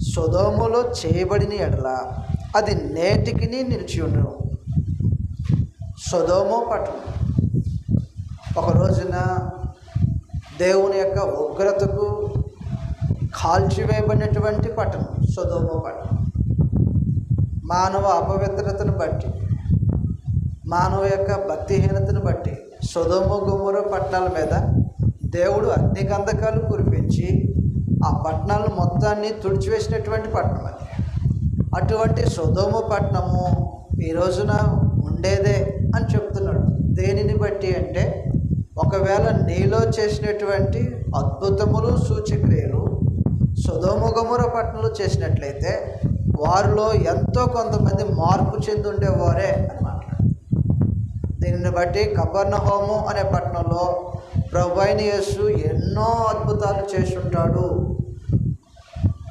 సొదొమలో చేయబడిన ఎడల అది నేటికి నిలిచి ఉండును. సొదొమ పట్టణం ఒక రోజున దేవుని యొక్క ఉగ్రతకు కాల్చివేయబడినటువంటి పట్టణం సొదొమ పట్టణం. మానవ అపవిత్రతను బట్టి, మానవ యొక్క భక్తిహీనతను బట్టి సొదొమ గొమొర్రా పట్టణాల మీద దేవుడు అగ్నిగంధకాలు కురిపించి ఆ పట్టణాలను మొత్తాన్ని తుడిచివేసినటువంటి పట్టణం అది. అటువంటి సొదొమ పట్టణము ఈ రోజున ఉండేదే అని చెప్తున్నాడు. దేనిని బట్టి అంటే, ఒకవేళ నీలో చేసినటువంటి అద్భుతములు సూచక్రియలు సొదొమ గొమొర్రా పట్టణంలో చేసినట్లయితే వారిలో ఎంతో కొంతమంది మార్పు చెంది ఉండేవారే అని మాట్లాడు. దీనిని బట్టి కపెర్నహూము అనే పట్టణంలో ప్రభువైన యేసు ఎన్నో అద్భుతాలు చేసి ఉంటాడు